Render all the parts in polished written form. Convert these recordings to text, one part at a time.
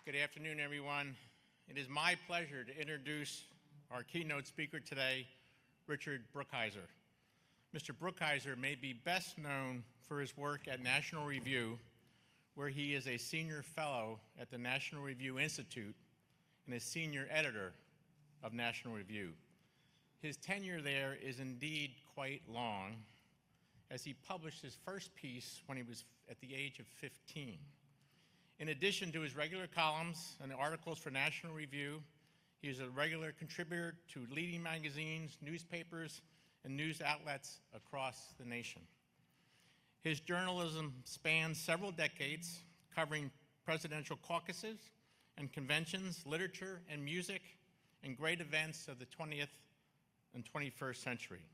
Good afternoon, everyone. It is my pleasure to introduce our keynote speaker today, Richard Brookhiser. Mr. Brookhiser may be best known for his work at National Review, where he is a senior fellow at the National Review Institute and a senior editor of National Review. His tenure there is indeed quite long, as he published his first piece when he was at the age of 15. In addition to his regular columns and articles for National Review, he is a regular contributor to leading magazines, newspapers, and news outlets across the nation. His journalism spans several decades, covering presidential caucuses and conventions, literature and music, and great events of the 20th and 21st century.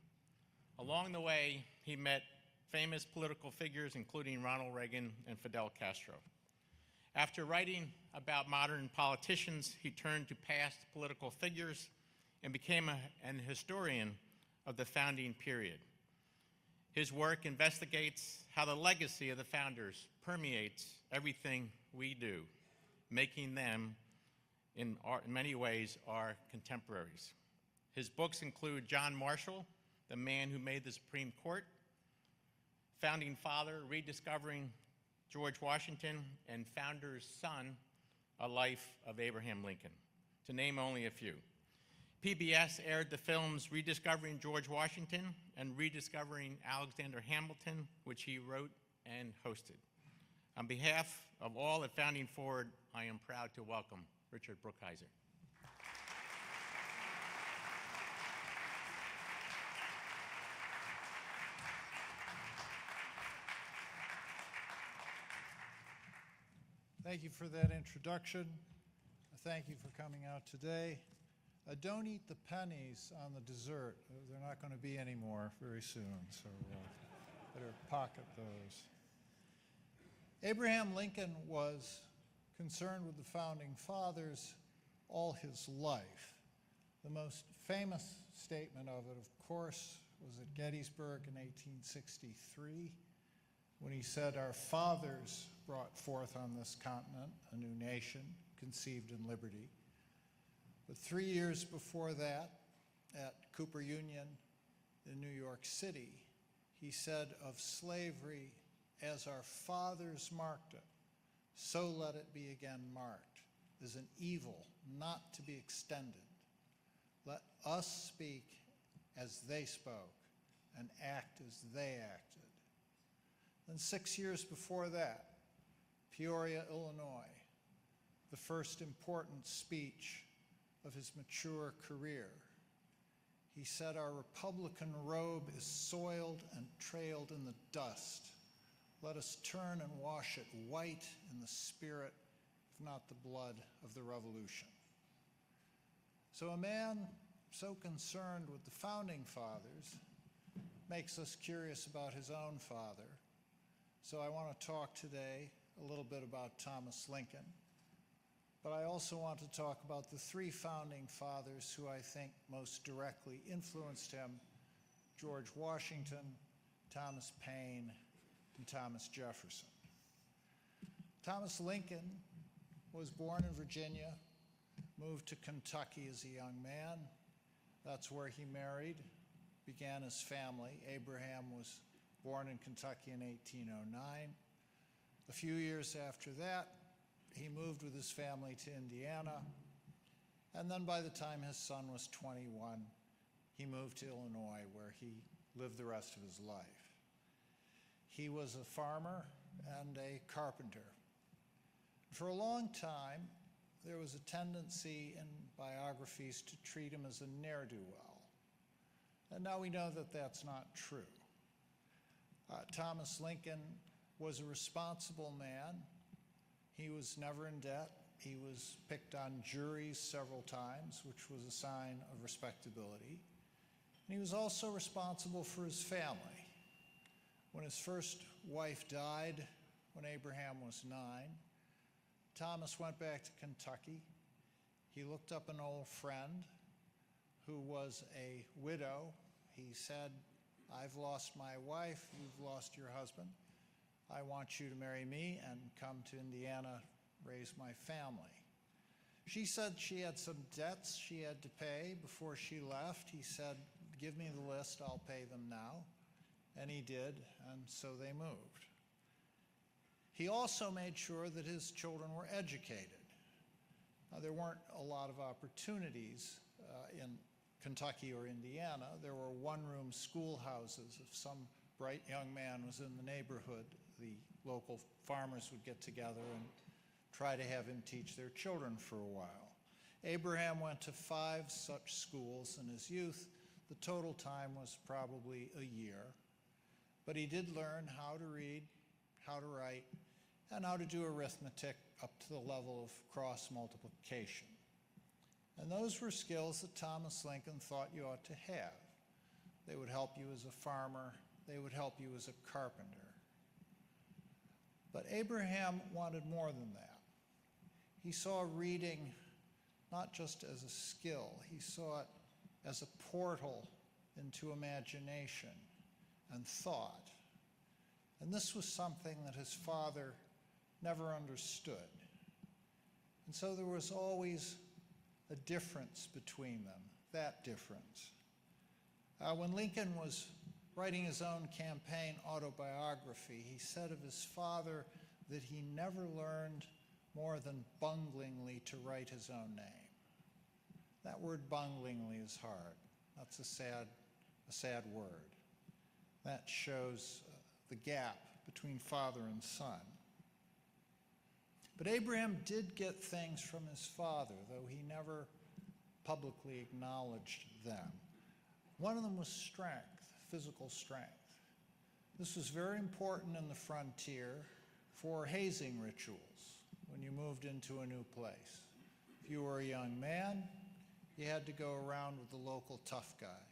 Along the way, he met famous political figures, including Ronald Reagan and Fidel Castro. After writing about modern politicians, he turned to past political figures and became an historian of the founding period. His work investigates how the legacy of the founders permeates everything we do, making them, in many ways, our contemporaries. His books include John Marshall, The Man Who Made the Supreme Court, Founding Father, Rediscovering George Washington, and Founder's Son, A Life of Abraham Lincoln, to name only a few. PBS aired the films Rediscovering George Washington and Rediscovering Alexander Hamilton, which he wrote and hosted. On behalf of all at Founding Forward, I am proud to welcome Richard Brookhiser. Thank you for that introduction. Thank you for coming out today. Don't eat the pennies on the dessert. They're not going to be any more very soon, so better pocket those. Abraham Lincoln was concerned with the Founding Fathers all his life. The most famous statement of it, of course, was at Gettysburg in 1863, when he said, "Our fathers brought forth on this continent a new nation, conceived in liberty." But 3 years before that, at Cooper Union in New York City, he said of slavery, "As our fathers marked it, so let it be again marked, as an evil not to be extended. Let us speak as they spoke and act as they acted." And 6 years before that, Peoria, Illinois, the first important speech of his mature career. He said, "Our Republican robe is soiled and trailed in the dust. Let us turn and wash it white in the spirit, if not the blood, of the Revolution." So a man so concerned with the Founding Fathers makes us curious about his own father. So I want to talk today a little bit about Thomas Lincoln, but I also want to talk about the three Founding Fathers who I think most directly influenced him: George Washington, Thomas Paine, and Thomas Jefferson. Thomas Lincoln was born in Virginia, moved to Kentucky as a young man. That's where he married, began his family. Abraham was born in Kentucky in 1809. A few years after that, he moved with his family to Indiana, and then by the time his son was 21, he moved to Illinois, where he lived the rest of his life. He was a farmer and a carpenter. For a long time, there was a tendency in biographies to treat him as a ne'er-do-well, and now we know that that's not true. Thomas Lincoln was a responsible man. He was never in debt. He was picked on juries several times, which was a sign of respectability. And he was also responsible for his family. When his first wife died, when Abraham was 9, Thomas went back to Kentucky. He looked up an old friend who was a widow. He said, "I've lost my wife, you've lost your husband. I want you to marry me and come to Indiana, raise my family." She said she had some debts she had to pay before she left. He said, "Give me the list, I'll pay them now." And he did, and so they moved. He also made sure that his children were educated. Now, there weren't a lot of opportunities in Kentucky or Indiana. There were one-room schoolhouses. If some bright young man was in the neighborhood, the local farmers would get together and try to have him teach their children for a while. Abraham went to 5 such schools in his youth. The total time was probably a year. But he did learn how to read, how to write, and how to do arithmetic up to the level of cross multiplication. And those were skills that Thomas Lincoln thought you ought to have. They would help you as a farmer. They would help you as a carpenter. But Abraham wanted more than that. He saw reading not just as a skill. He saw it as a portal into imagination and thought. And this was something that his father never understood. And so there was always a difference between them, that difference. When Lincoln was writing his own campaign autobiography, he said of his father that he never learned more than bunglingly to write his own name. That word bunglingly is hard. That's a sad word. That shows the gap between father and son. But Abraham did get things from his father, though he never publicly acknowledged them. One of them was strength, physical strength. This was very important in the frontier for hazing rituals when you moved into a new place. If you were a young man, you had to go around with the local tough guy,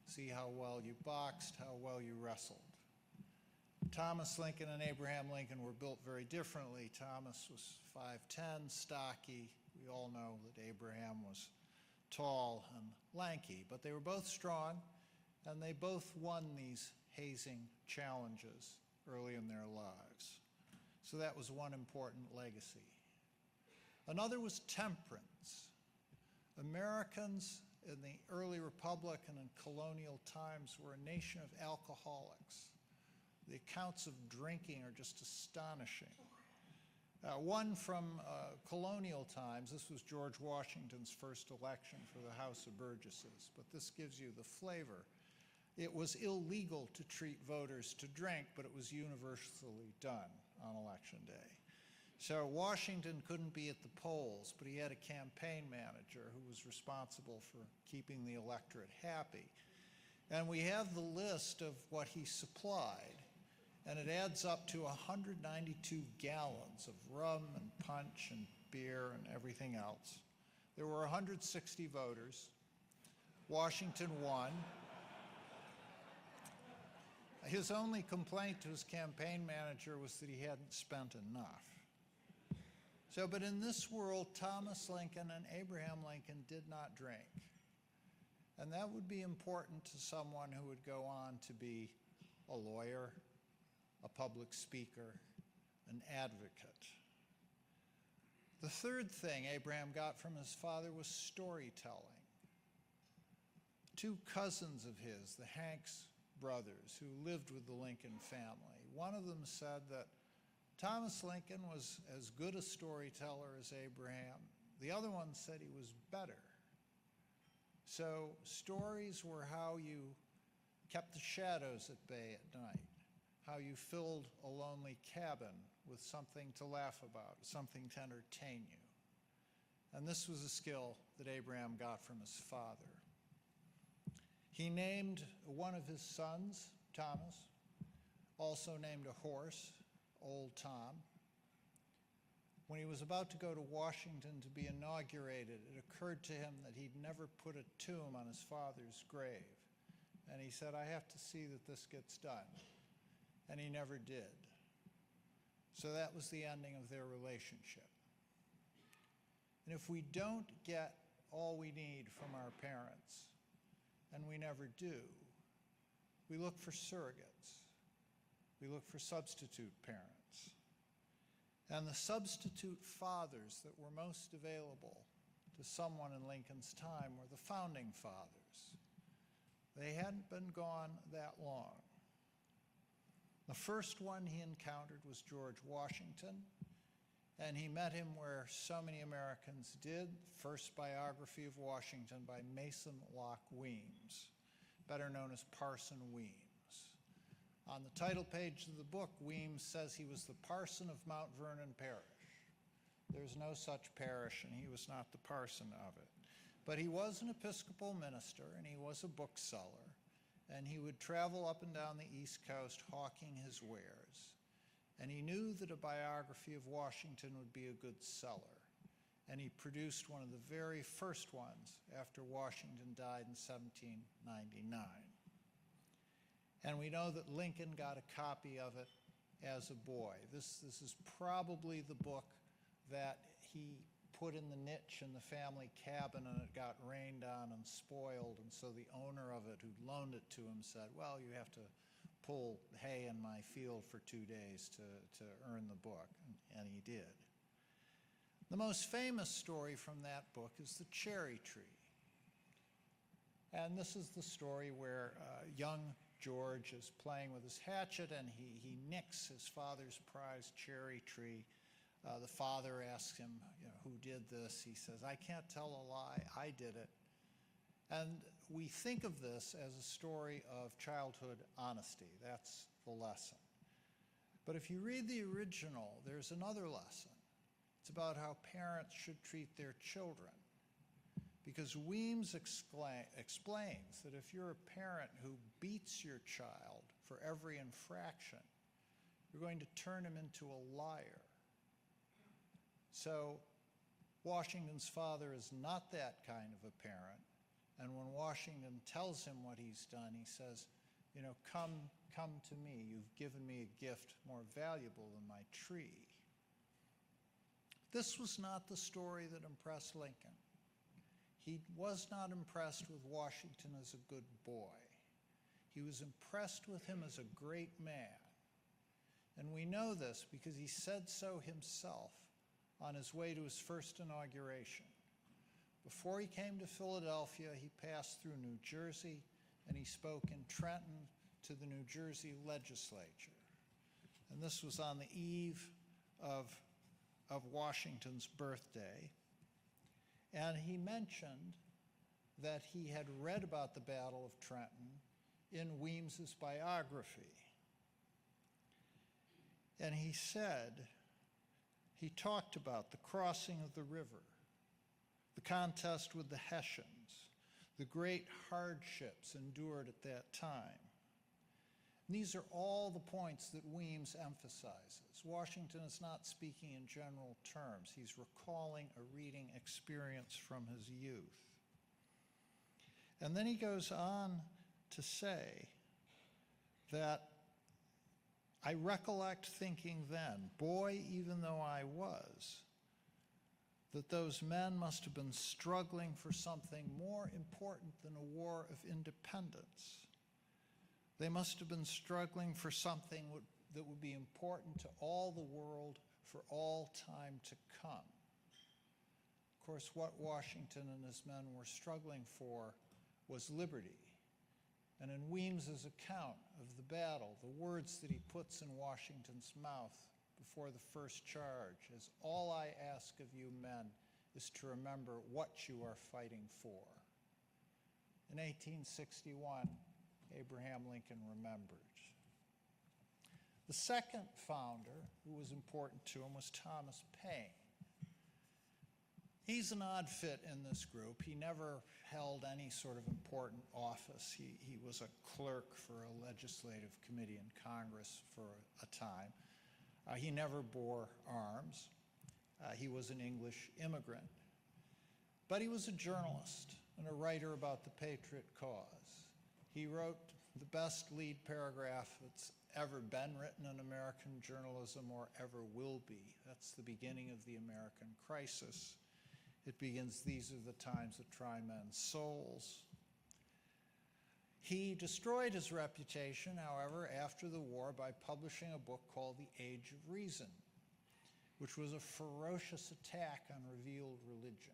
see how well you boxed, how well you wrestled. Thomas Lincoln and Abraham Lincoln were built very differently. Thomas was 5'10", stocky. We all know that Abraham was tall and lanky, but they were both strong, and they both won these hazing challenges early in their lives. So that was one important legacy. Another was temperance. Americans in the early republic and in colonial times were a nation of alcoholics. The accounts of drinking are just astonishing. One from colonial times, this was George Washington's first election for the House of Burgesses, but this gives you the flavor. It was illegal to treat voters to drink, but it was universally done on Election Day. So Washington couldn't be at the polls, but he had a campaign manager who was responsible for keeping the electorate happy. And we have the list of what he supplied, and it adds up to 192 gallons of rum and punch and beer and everything else. There were 160 voters. Washington won. His only complaint to his campaign manager was that he hadn't spent enough. So, but in this world, Thomas Lincoln and Abraham Lincoln did not drink. And that would be important to someone who would go on to be a lawyer, a public speaker, an advocate. The third thing Abraham got from his father was storytelling. 2 cousins of his, the Hanks brothers, who lived with the Lincoln family, one of them said that Thomas Lincoln was as good a storyteller as Abraham. The other one said he was better. So stories were how you kept the shadows at bay at night, how you filled a lonely cabin with something to laugh about, something to entertain you. And this was a skill that Abraham got from his father. He named one of his sons, Thomas, also named a horse, Old Tom. When he was about to go to Washington to be inaugurated, it occurred to him that he'd never put a tomb on his father's grave. And he said, "I have to see that this gets done." And he never did. So that was the ending of their relationship. And if we don't get all we need from our parents, and we never do, we look for surrogates. We look for substitute parents. And the substitute fathers that were most available to someone in Lincoln's time were the founding fathers. They hadn't been gone that long. The first one he encountered was George Washington, and he met him where so many Americans did, first biography of Washington by Mason Locke Weems, better known as Parson Weems. On the title page of the book, Weems says he was the parson of Mount Vernon Parish. There's no such parish, and he was not the parson of it. But he was an Episcopal minister, and he was a bookseller, and he would travel up and down the East Coast hawking his wares. And he knew that a biography of Washington would be a good seller, and he produced one of the very first ones after Washington died in 1799. And we know that Lincoln got a copy of it as a boy. This is probably the book that he put in the niche in the family cabin, and it got rained on and spoiled, and so the owner of it who loaned it to him said, well, you have to pull hay in my field for 2 days to earn the book, and he did. The most famous story from that book is the cherry tree. And this is the story where young George is playing with his hatchet, and he nicks his father's prized cherry tree. The father asks him, who did this? He says, I can't tell a lie, I did it. And we think of this as a story of childhood honesty. That's the lesson. But if you read the original, there's another lesson. It's about how parents should treat their children. Because Weems explains that if you're a parent who beats your child for every infraction, you're going to turn him into a liar. So Washington's father is not that kind of a parent. And when Washington tells him what he's done, he says, come to me. You've given me a gift more valuable than my tree. This was not the story that impressed Lincoln. He was not impressed with Washington as a good boy. He was impressed with him as a great man. And we know this because he said so himself on his way to his first inauguration. Before he came to Philadelphia, he passed through New Jersey, and he spoke in Trenton to the New Jersey legislature. And this was on the eve of Washington's birthday. And he mentioned that he had read about the Battle of Trenton in Weems's biography. And he said, he talked about the crossing of the river, the contest with the Hessians, the great hardships endured at that time. And these are all the points that Weems emphasizes. Washington is not speaking in general terms. He's recalling a reading experience from his youth. And then he goes on to say that I recollect thinking then, boy even though I was, that those men must have been struggling for something more important than a war of independence. They must have been struggling for something that would be important to all the world for all time to come. Of course, what Washington and his men were struggling for was liberty. And in Weems's account of the battle, the words that he puts in Washington's mouth before the first charge is, all I ask of you men is to remember what you are fighting for. In 1861, Abraham Lincoln remembered. The second founder who was important to him was Thomas Paine. He's an odd fit in this group. He never held any sort of important office. He was a clerk for a legislative committee in Congress for a time. He never bore arms. He was an English immigrant. But he was a journalist and a writer about the patriot cause. He wrote the best lead paragraph that's ever been written in American journalism or ever will be. That's the beginning of the American crisis. It begins, these are the times that try men's souls. He destroyed his reputation, however, after the war by publishing a book called The Age of Reason. which was a ferocious attack on revealed religion.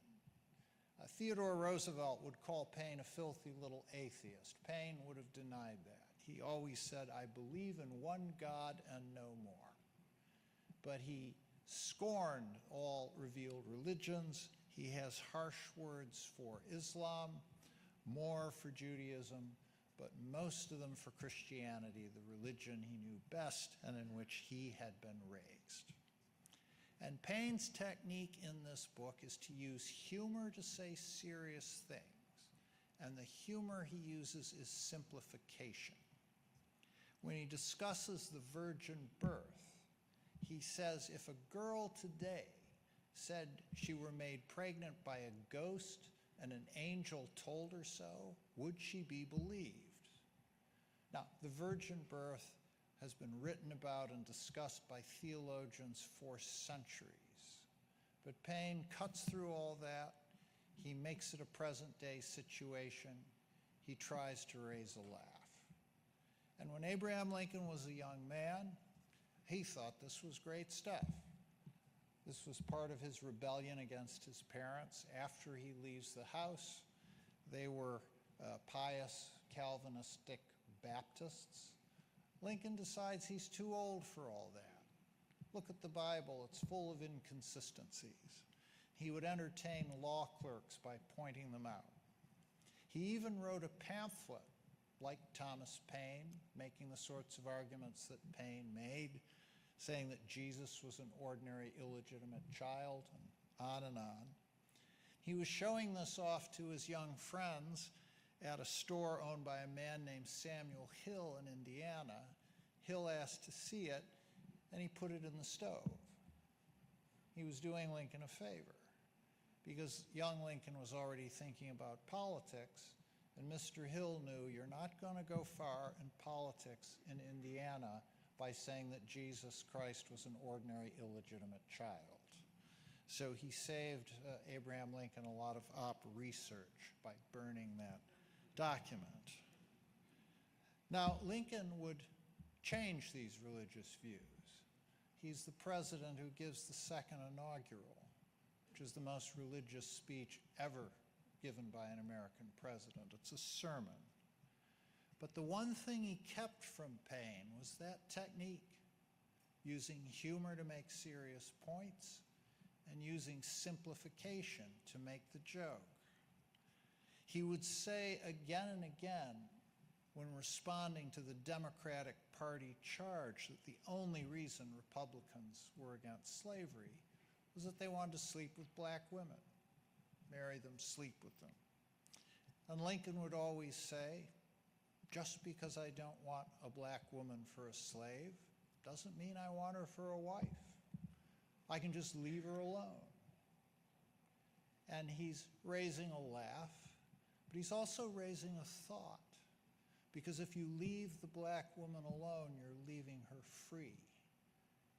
Theodore Roosevelt would call Paine a filthy little atheist. Paine would have denied that. He always said, "I believe in one God and no more." But he scorned all revealed religions. He has harsh words for Islam, more for Judaism, but most of them for Christianity, the religion he knew best and in which he had been raised. And Paine's technique in this book is to use humor to say serious things. And the humor he uses is simplification. When he discusses the virgin birth, he says if a girl today said she were made pregnant by a ghost and an angel told her so, would she be believed? Now, the virgin birth has been written about and discussed by theologians for centuries. But Paine cuts through all that. He makes it a present-day situation. He tries to raise a laugh. And when Abraham Lincoln was a young man, he thought this was great stuff. This was part of his rebellion against his parents. After he leaves the house, they were pious Calvinistic Baptists. Lincoln decides he's too old for all that. Look at the Bible, it's full of inconsistencies. He would entertain law clerks by pointing them out. He even wrote a pamphlet, like Thomas Paine, making the sorts of arguments that Paine made, saying that Jesus was an ordinary illegitimate child, and on and on. He was showing this off to his young friends at a store owned by a man named Samuel Hill in Indiana. Hill asked to see it, and he put it in the stove. He was doing Lincoln a favor, because young Lincoln was already thinking about politics, and Mr. Hill knew you're not going to go far in politics in Indiana by saying that Jesus Christ was an ordinary illegitimate child. So he saved Abraham Lincoln a lot of research by burning that document. Now, Lincoln would change these religious views. He's the president who gives the second inaugural, which is the most religious speech ever given by an American president. It's a sermon. But the one thing he kept from Paine was that technique, using humor to make serious points and using simplification to make the joke. He would say again and again, when responding to the Democratic Party charge that the only reason Republicans were against slavery was that they wanted to sleep with black women, marry them, sleep with them. And Lincoln would always say, just because I don't want a black woman for a slave doesn't mean I want her for a wife. I can just leave her alone. And he's raising a laugh, but he's also raising a thought. Because if you leave the black woman alone, you're leaving her free.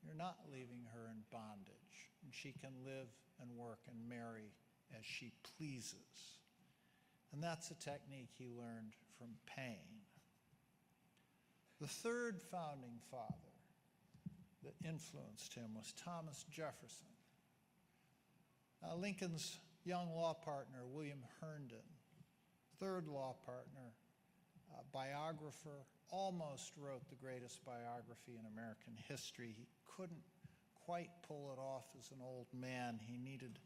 You're not leaving her in bondage, and she can live and work and marry as she pleases. And that's a technique he learned from Paine. The third founding father that influenced him was Thomas Jefferson. Lincoln's young law partner, William Herndon, third law partner, biographer, almost wrote the greatest biography in American history. He couldn't quite pull it off as an old man. He needed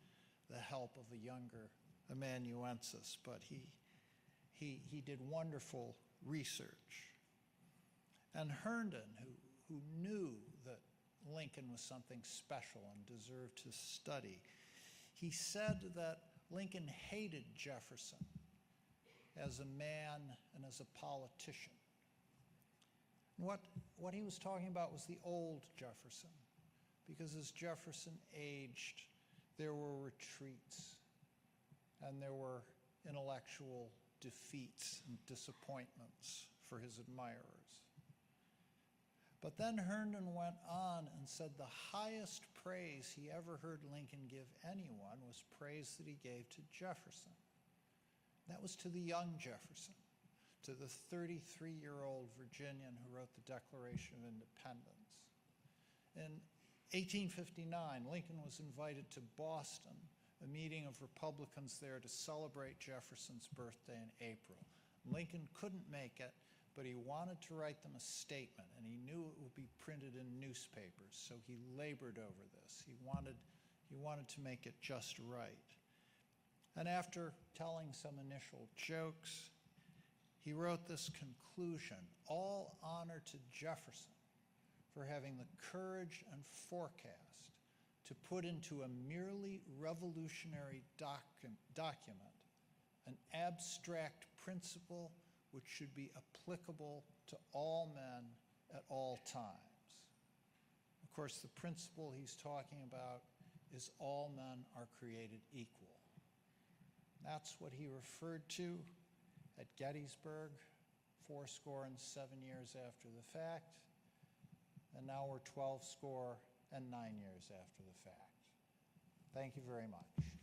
the help of a younger amanuensis, but he did wonderful research. And Herndon, who knew that Lincoln was something special and deserved his study, he said that Lincoln hated Jefferson as a man and as a politician. What he was talking about was the old Jefferson, because as Jefferson aged, there were retreats and there were intellectual defeats and disappointments for his admirers. But then Herndon went on and said the highest praise he ever heard Lincoln give anyone was praise that he gave to Jefferson. That was to the young Jefferson, to the 33-year-old Virginian who wrote the Declaration of Independence. And 1859, Lincoln was invited to Boston, a meeting of Republicans there to celebrate Jefferson's birthday in April. Lincoln couldn't make it, but he wanted to write them a statement, and he knew it would be printed in newspapers, so he labored over this. He wanted to make it just right. And after telling some initial jokes, he wrote this conclusion: all honor to Jefferson for having the courage and forecast to put into a merely revolutionary document an abstract principle which should be applicable to all men at all times. Of course, the principle he's talking about is all men are created equal. That's what he referred to at Gettysburg 87 years after the fact, and now we're 12 score and 9 years after the fact. Thank you very much.